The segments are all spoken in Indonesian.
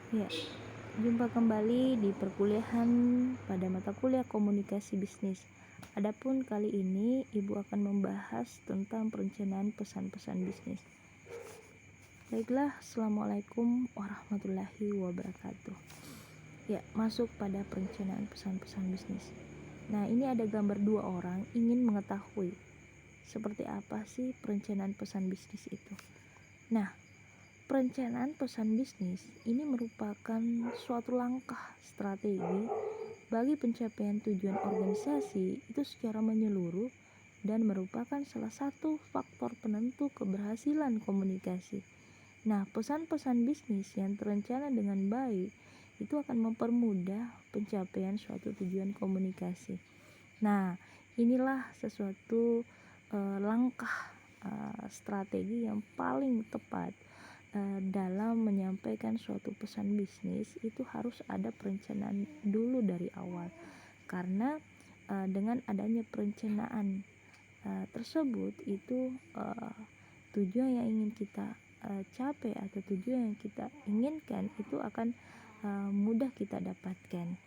Ya, jumpa kembali di perkuliahan pada mata kuliah komunikasi bisnis. Adapun kali ini Ibu akan membahas tentang perencanaan pesan-pesan bisnis. Baiklah, Assalamualaikum warahmatullahi wabarakatuh. Ya, masuk pada perencanaan pesan-pesan bisnis. Nah, ini ada gambar dua orang ingin mengetahui seperti apa sih perencanaan pesan bisnis itu. Nah, perencanaan pesan bisnis ini merupakan suatu langkah strategi bagi pencapaian tujuan organisasi itu secara menyeluruh dan merupakan salah satu faktor penentu keberhasilan komunikasi. Nah, pesan-pesan bisnis yang terencana dengan baik itu akan mempermudah pencapaian suatu tujuan komunikasi. Nah, inilah sesuatu langkah strategi yang paling tepat dalam menyampaikan suatu pesan bisnis. Itu harus ada perencanaan dulu dari awal, karena dengan adanya perencanaan tersebut itu tujuan yang ingin kita capai atau tujuan yang kita inginkan itu akan mudah kita dapatkan.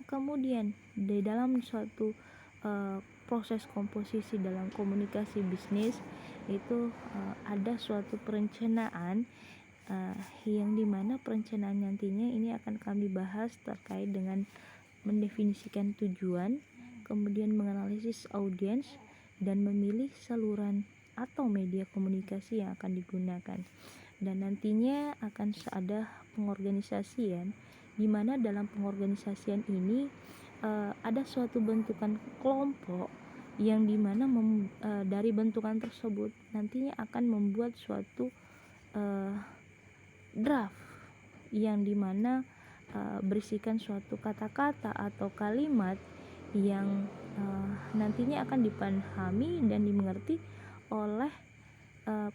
Kemudian di dalam suatu proses komposisi dalam komunikasi bisnis itu ada suatu perencanaan yang dimana perencanaan nantinya ini akan kami bahas terkait dengan mendefinisikan tujuan, kemudian menganalisis audiens, dan memilih saluran atau media komunikasi yang akan digunakan. Dan nantinya akan ada pengorganisasian, di mana dalam pengorganisasian ini ada suatu bentukan kelompok yang dimana dari bentukan tersebut nantinya akan membuat suatu draft yang dimana berisikan suatu kata-kata atau kalimat yang nantinya akan dipahami dan dimengerti oleh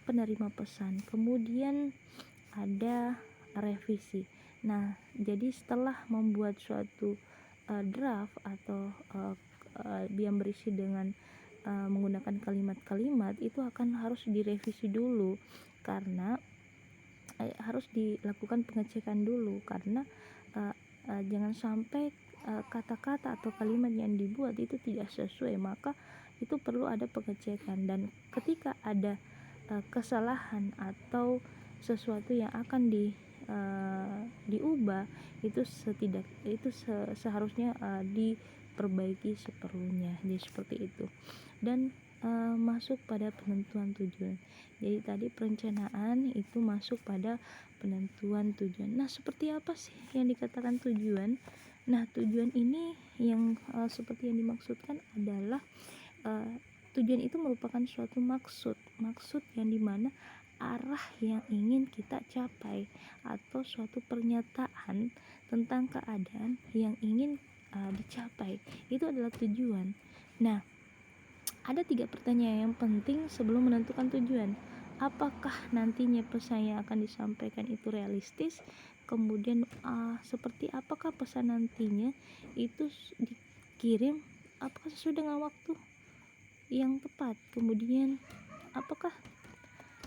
penerima pesan. Kemudian ada revisi. Nah, jadi setelah membuat suatu draft atau yang berisi dengan menggunakan kalimat-kalimat itu akan harus direvisi dulu, karena harus dilakukan pengecekan dulu, karena jangan sampai kata-kata atau kalimat yang dibuat itu tidak sesuai, maka itu perlu ada pengecekan. Dan ketika ada kesalahan atau sesuatu yang akan diubah itu seharusnya diperbaiki seperlunya. Jadi seperti itu. Dan masuk pada penentuan tujuan. Jadi tadi perencanaan itu masuk pada penentuan tujuan. Nah, seperti apa sih yang dikatakan tujuan? Nah, tujuan ini yang seperti yang dimaksudkan adalah tujuan itu merupakan suatu maksud yang dimana arah yang ingin kita capai atau suatu pernyataan tentang keadaan yang ingin dicapai, itu adalah tujuan. Nah, ada 3 pertanyaan yang penting sebelum menentukan tujuan. Apakah nantinya pesan yang akan disampaikan itu realistis? Kemudian seperti apakah pesan nantinya itu dikirim, apakah sesuai dengan waktu yang tepat? Kemudian apakah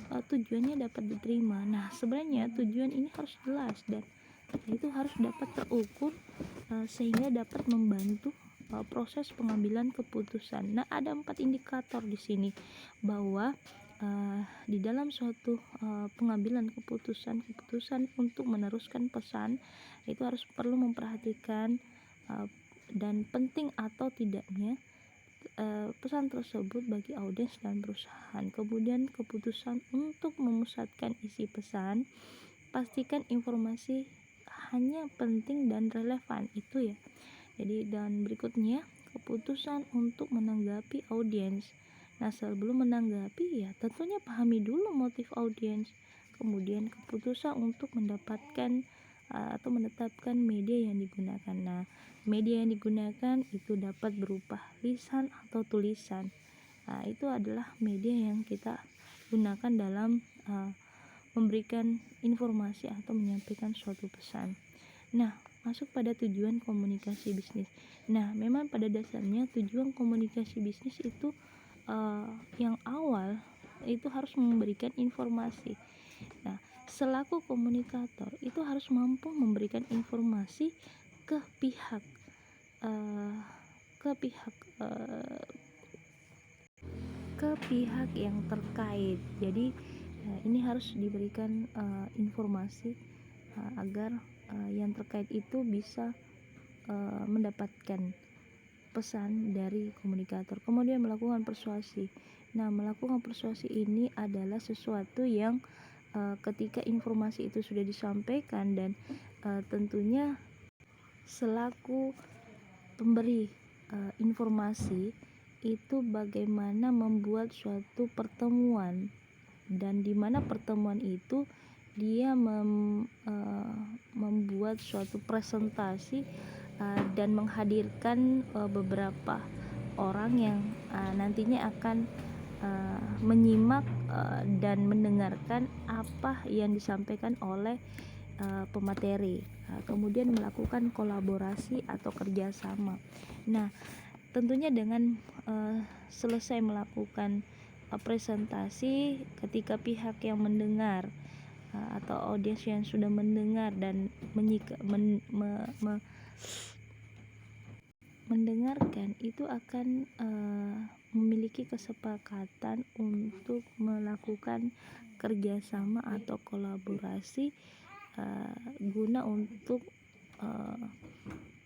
tujuannya dapat diterima? Nah, sebenarnya tujuan ini harus jelas dan itu harus dapat terukur sehingga dapat membantu proses pengambilan keputusan. Nah, ada 4 indikator di sini bahwa di dalam suatu pengambilan keputusan untuk meneruskan pesan itu harus perlu memperhatikan dan penting atau tidaknya pesan tersebut bagi audiens dan perusahaan. Kemudian keputusan untuk memusatkan isi pesan, pastikan informasi hanya penting dan relevan, itu ya. Jadi dan berikutnya keputusan untuk menanggapi audiens. Nah, sebelum menanggapi ya tentunya pahami dulu motif audiens. Kemudian keputusan untuk mendapatkan atau menetapkan media yang digunakan. Nah, media yang digunakan itu dapat berupa lisan atau tulisan. Nah, itu adalah media yang kita gunakan dalam memberikan informasi atau menyampaikan suatu pesan. Nah, masuk pada tujuan komunikasi bisnis. Nah, memang pada dasarnya tujuan komunikasi bisnis itu yang awal itu harus memberikan informasi. Nah, selaku komunikator itu harus mampu memberikan informasi ke pihak uh, ke pihak uh, ke pihak yang terkait. Jadi ini harus diberikan informasi agar yang terkait itu bisa mendapatkan pesan dari komunikator. Kemudian melakukan persuasi. Nah, melakukan persuasi ini adalah sesuatu yang ketika informasi itu sudah disampaikan dan tentunya selaku pemberi informasi itu bagaimana membuat suatu pertemuan, dan di mana pertemuan itu dia membuat suatu presentasi dan menghadirkan beberapa orang yang nantinya akan menyimak dan mendengarkan apa yang disampaikan oleh pemateri. Kemudian melakukan kolaborasi atau kerjasama. Nah, tentunya dengan selesai melakukan presentasi, ketika pihak yang mendengar atau audiens yang sudah mendengar dan mendengarkan itu akan memiliki kesepakatan untuk melakukan kerjasama atau kolaborasi guna untuk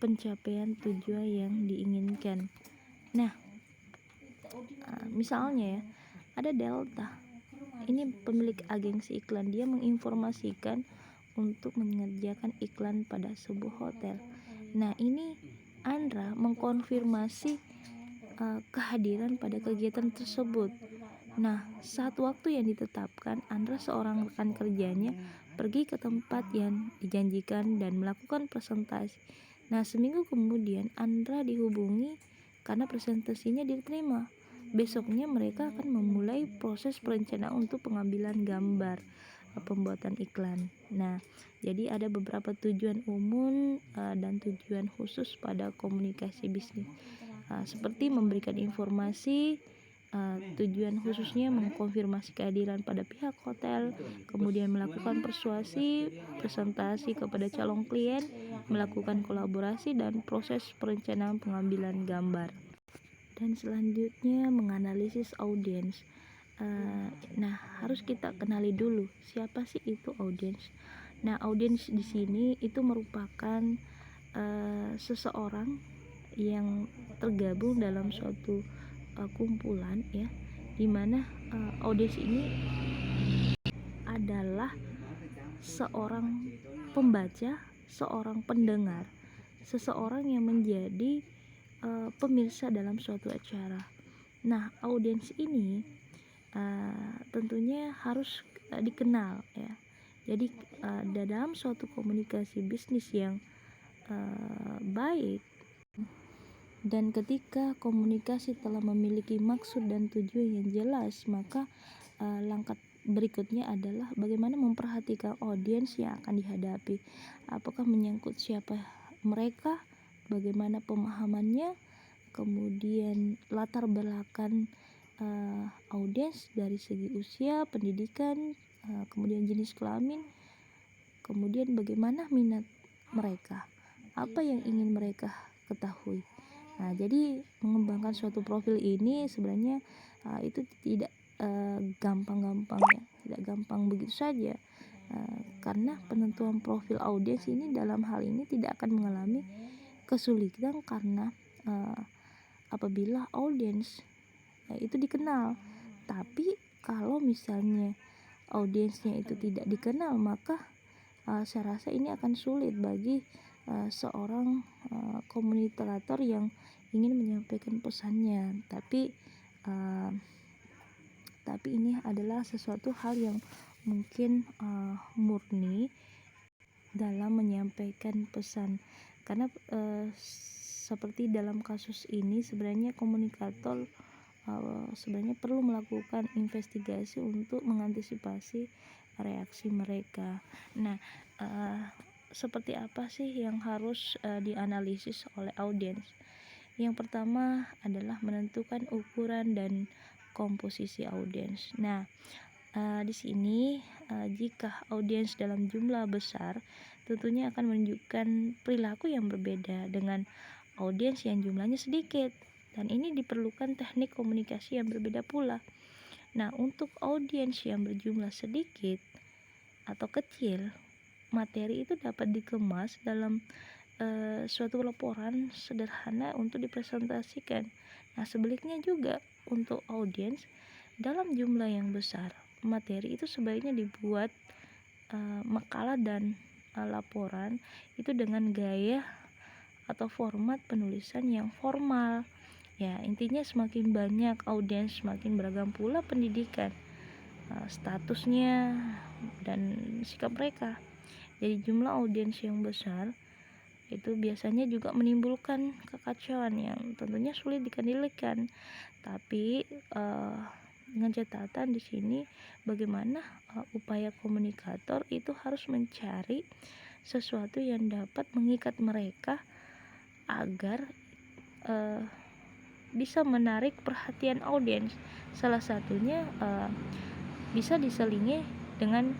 pencapaian tujuan yang diinginkan. Nah, misalnya ya, ada Delta. Ini pemilik agensi iklan, dia menginformasikan untuk mengerjakan iklan pada sebuah hotel. Nah, ini Andra mengkonfirmasi kehadiran pada kegiatan tersebut. Nah, saat waktu yang ditetapkan, Andra seorang rekan kerjanya pergi ke tempat yang dijanjikan dan melakukan presentasi. Nah, seminggu kemudian Andra dihubungi karena presentasinya diterima. Besoknya mereka akan memulai proses perencanaan untuk pengambilan gambar pembuatan iklan. Nah, jadi ada beberapa tujuan umum dan tujuan khusus pada komunikasi bisnis, seperti memberikan informasi. Tujuan khususnya mengkonfirmasi kehadiran pada pihak hotel, kemudian melakukan persuasi, presentasi kepada calon klien, melakukan kolaborasi dan proses perencanaan pengambilan gambar. Dan selanjutnya menganalisis audiens. Nah, harus kita kenali dulu siapa sih itu audiens. Nah, audiens di sini itu merupakan seseorang yang tergabung dalam suatu kumpulan ya, dimana audiens ini adalah seorang pembaca, seorang pendengar, seseorang yang menjadi pemirsa dalam suatu acara. Nah, audiens ini tentunya harus dikenal ya. Jadi dalam suatu komunikasi bisnis yang baik, dan ketika komunikasi telah memiliki maksud dan tujuan yang jelas, maka langkah berikutnya adalah bagaimana memperhatikan audiens yang akan dihadapi. Apakah menyangkut siapa mereka, bagaimana pemahamannya, kemudian latar belakang audiens dari segi usia, pendidikan, kemudian jenis kelamin, kemudian bagaimana minat mereka, apa yang ingin mereka ketahui. Nah, jadi mengembangkan suatu profil ini sebenarnya itu tidak gampang-gampang ya, tidak gampang begitu saja, karena penentuan profil audiens ini dalam hal ini tidak akan mengalami kesulitan karena apabila audiens itu dikenal. Tapi kalau misalnya audiensnya itu tidak dikenal, maka saya rasa ini akan sulit bagi seorang komunikator yang ingin menyampaikan pesannya. Tapi ini adalah sesuatu hal yang mungkin murni dalam menyampaikan pesan, karena seperti dalam kasus ini sebenarnya komunikator sebenarnya perlu melakukan investigasi untuk mengantisipasi reaksi mereka. Nah, seperti apa sih yang harus dianalisis oleh audiens? Yang pertama adalah menentukan ukuran dan komposisi audiens. Nah, Di sini jika audiens dalam jumlah besar tentunya akan menunjukkan perilaku yang berbeda dengan audiens yang jumlahnya sedikit, dan ini diperlukan teknik komunikasi yang berbeda pula. Nah, untuk audiens yang berjumlah sedikit atau kecil, materi itu dapat dikemas dalam suatu laporan sederhana untuk dipresentasikan. Nah, sebaliknya juga untuk audiens dalam jumlah yang besar, materi itu sebaiknya dibuat makalah dan laporan itu dengan gaya atau format penulisan yang formal. Ya, intinya semakin banyak audiens, semakin beragam pula pendidikan, statusnya, dan sikap mereka. Jadi jumlah audiens yang besar itu biasanya juga menimbulkan kekacauan yang tentunya sulit dikendalikan. Tapi dengan catatan di sini bagaimana upaya komunikator itu harus mencari sesuatu yang dapat mengikat mereka agar bisa menarik perhatian audiens. Salah satunya bisa diselingi dengan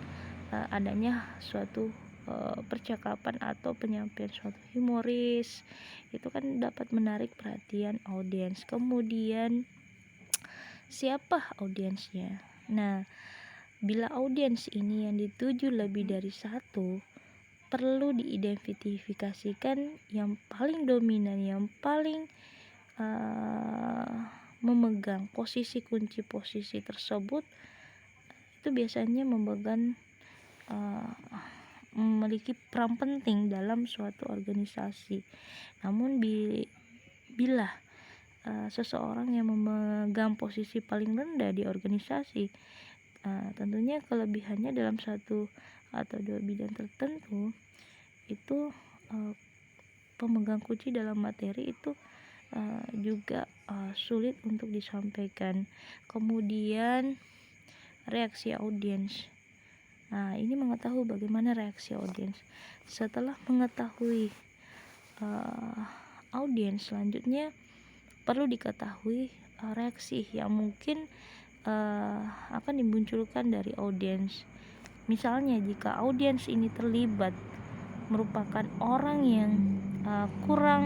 adanya suatu percakapan atau penyampaian suatu humoris, itu kan dapat menarik perhatian audiens. Kemudian siapa audiensnya? Nah, bila audiens ini yang dituju lebih dari satu, perlu diidentifikasikan yang paling dominan, yang paling memegang posisi kunci posisi tersebut. Itu biasanya memiliki peran penting dalam suatu organisasi. Namun bila seseorang yang memegang posisi paling rendah di organisasi, tentunya kelebihannya dalam satu atau dua bidang tertentu itu pemegang kunci dalam materi itu juga sulit untuk disampaikan. Kemudian reaksi audiens. Nah, ini mengetahui bagaimana reaksi audiens. Setelah mengetahui audiens, selanjutnya perlu diketahui reaksi yang mungkin akan dimunculkan dari audiens. Misalnya jika audiens ini terlibat merupakan orang yang kurang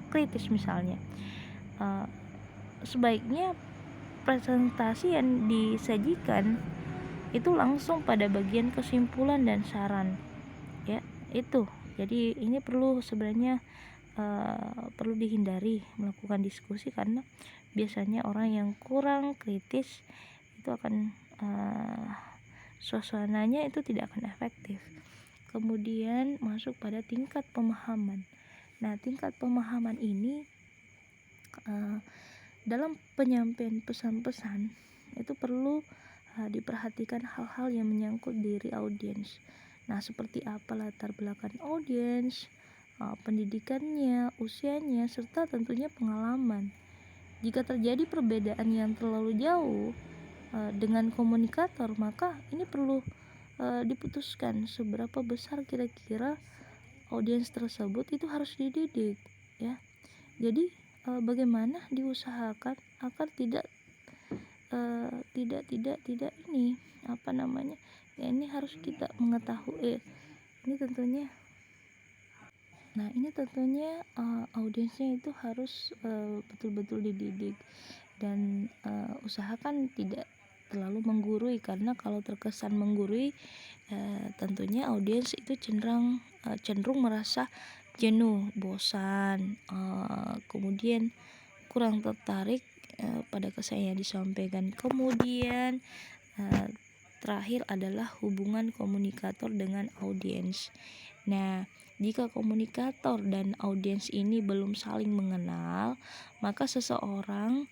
kritis misalnya, sebaiknya presentasi yang disajikan itu langsung pada bagian kesimpulan dan saran, ya itu. Jadi ini perlu sebenarnya perlu dihindari melakukan diskusi, karena biasanya orang yang kurang kritis itu akan suasananya itu tidak akan efektif. Kemudian masuk pada tingkat pemahaman. Nah, tingkat pemahaman ini dalam penyampaian pesan-pesan itu perlu diperhatikan hal-hal yang menyangkut diri audiens. Nah, seperti apa latar belakang audiens, pendidikannya, usianya, serta tentunya pengalaman. Jika terjadi perbedaan yang terlalu jauh dengan komunikator, maka ini perlu diputuskan seberapa besar kira-kira audiens tersebut itu harus dididik, ya. Jadi bagaimana diusahakan agar tidak ini ini harus kita mengetahui ini tentunya. Nah, ini tentunya audiensnya itu harus betul-betul dididik, dan usahakan tidak terlalu menggurui, karena kalau terkesan menggurui tentunya audiens itu cenderung merasa jenuh, bosan, kemudian kurang tertarik pada kesan yang disampaikan. Kemudian terakhir adalah hubungan komunikator dengan audiens. Nah, jika komunikator dan audiens ini belum saling mengenal, maka seorang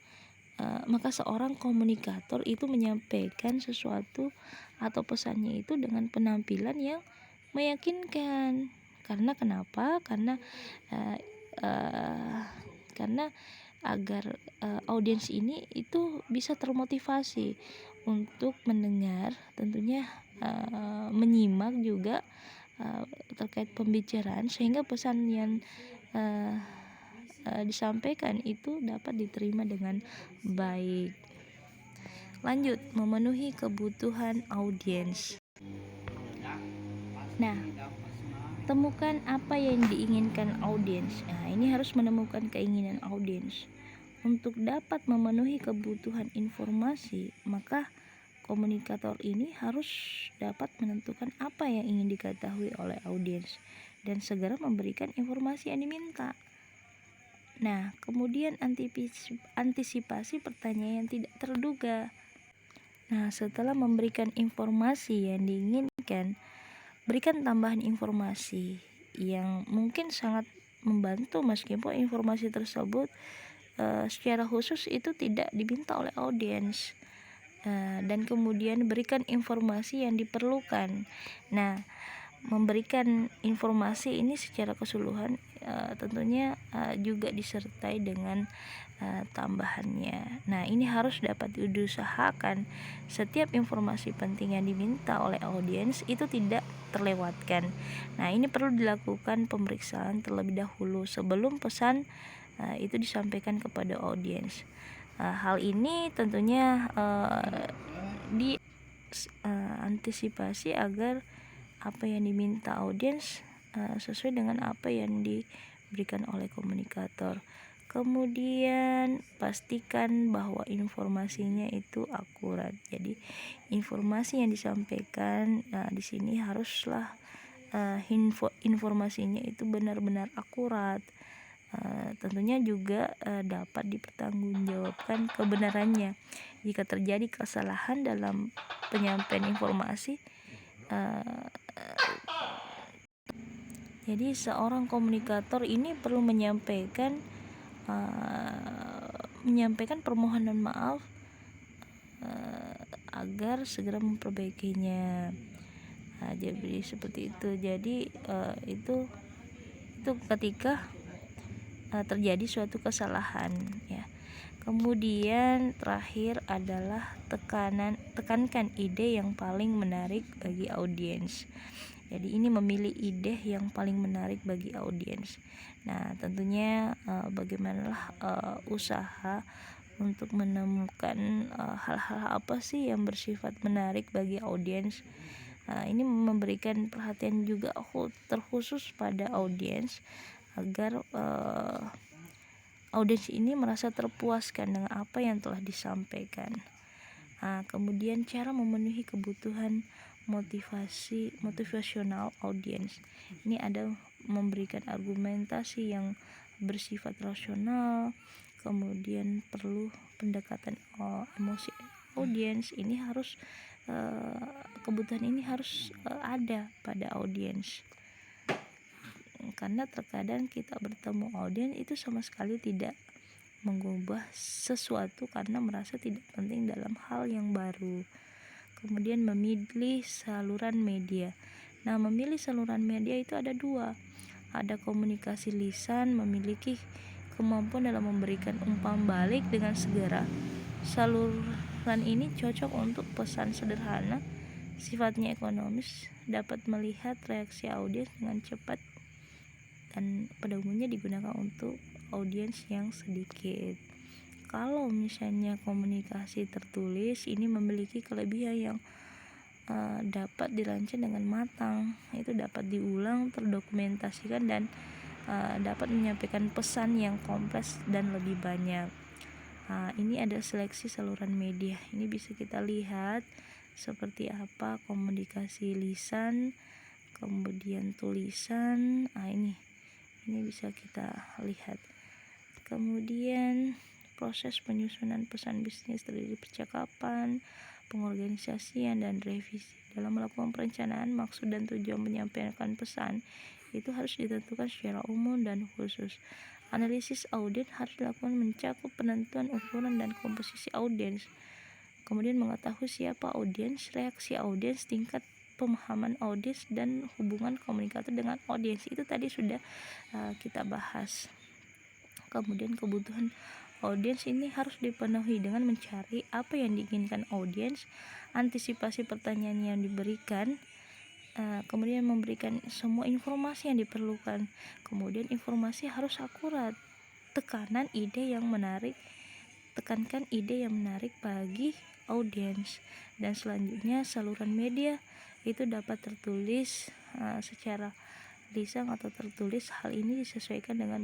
komunikator itu menyampaikan sesuatu atau pesannya itu dengan penampilan yang meyakinkan. Karena kenapa? Karena agar audiens ini itu bisa termotivasi untuk mendengar, tentunya menyimak juga terkait pembicaraan, sehingga pesan yang disampaikan itu dapat diterima dengan baik. Lanjut, memenuhi kebutuhan audiens. Nah, temukan apa yang diinginkan audiens. Nah, ini harus menemukan keinginan audiens. Untuk dapat memenuhi kebutuhan informasi, maka komunikator ini harus dapat menentukan apa yang ingin diketahui oleh audiens dan segera memberikan informasi yang diminta. Nah, kemudian antisipasi pertanyaan yang tidak terduga. Nah, setelah memberikan informasi yang diinginkan, berikan tambahan informasi yang mungkin sangat membantu meskipun informasi tersebut secara khusus itu tidak diminta oleh audiens. Dan kemudian berikan informasi yang diperlukan. Nah, memberikan informasi ini secara keseluruhan tentunya juga disertai dengan tambahannya. Nah, ini harus dapat diusahakan setiap informasi penting yang diminta oleh audiens itu tidak terlewatkan. Nah, ini perlu dilakukan pemeriksaan terlebih dahulu sebelum pesan itu disampaikan kepada audiens. Hal ini tentunya diantisipasi agar apa yang diminta audiens sesuai dengan apa yang diberikan oleh komunikator. Kemudian pastikan bahwa informasinya itu akurat. Jadi informasi yang disampaikan di sini haruslah informasinya itu benar-benar akurat. Tentunya juga dapat dipertanggungjawabkan kebenarannya. Jika terjadi kesalahan dalam penyampaian informasi, jadi seorang komunikator ini perlu menyampaikan permohonan maaf agar segera memperbaikinya. Jadi seperti itu. Jadi itu ketika terjadi suatu kesalahan, ya. Kemudian terakhir adalah tekankan ide yang paling menarik bagi audiens. Jadi ini memilih ide yang paling menarik bagi audiens. Nah, tentunya bagaimanalah usaha untuk menemukan hal-hal apa sih yang bersifat menarik bagi audiens. Ini memberikan perhatian juga terkhusus pada audiens agar audiens ini merasa terpuaskan dengan apa yang telah disampaikan. Kemudian cara memenuhi kebutuhan motivasional audiens. Ini ada memberikan argumentasi yang bersifat rasional, kemudian perlu pendekatan emosi audiens. Ini harus kebutuhan ini harus ada pada audiens. Karena terkadang kita bertemu audiens itu sama sekali tidak mengubah sesuatu karena merasa tidak penting dalam hal yang baru. Kemudian memilih saluran media. Nah, memilih saluran media itu ada dua. Ada komunikasi lisan, memiliki kemampuan dalam memberikan umpan balik dengan segera. Saluran ini cocok untuk pesan sederhana, sifatnya ekonomis, dapat melihat reaksi audiens dengan cepat, dan pada umumnya digunakan untuk audiens yang sedikit. Kalau misalnya komunikasi tertulis, ini memiliki kelebihan yang dapat dirancang dengan matang, itu dapat diulang, terdokumentasikan, dan dapat menyampaikan pesan yang kompleks dan lebih banyak. Ini ada seleksi saluran media. Ini bisa kita lihat seperti apa komunikasi lisan, kemudian tulisan. Ini bisa kita lihat. Kemudian proses penyusunan pesan bisnis dari percakapan, pengorganisasian, dan revisi. Dalam melakukan perencanaan, maksud dan tujuan menyampaikan pesan itu harus ditentukan secara umum dan khusus. Analisis audiens harus dilakukan mencakup penentuan ukuran dan komposisi audiens. Kemudian mengetahui siapa audiens, reaksi audiens, tingkat pemahaman audiens, dan hubungan komunikator dengan audiens. Itu tadi sudah kita bahas. Kemudian kebutuhan audiens ini harus dipenuhi dengan mencari apa yang diinginkan audiens, antisipasi pertanyaan yang diberikan, kemudian memberikan semua informasi yang diperlukan. Kemudian informasi harus akurat. Tekankan ide yang menarik bagi audiens. Dan selanjutnya saluran media itu dapat tertulis secara lisan atau tertulis. Hal ini disesuaikan dengan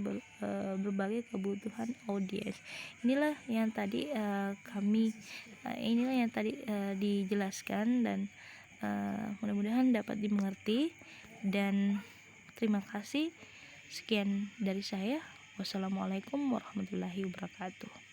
berbagai kebutuhan audiens. Inilah yang tadi dijelaskan, dan mudah-mudahan dapat dimengerti, dan terima kasih. Sekian dari saya. Wassalamualaikum warahmatullahi wabarakatuh.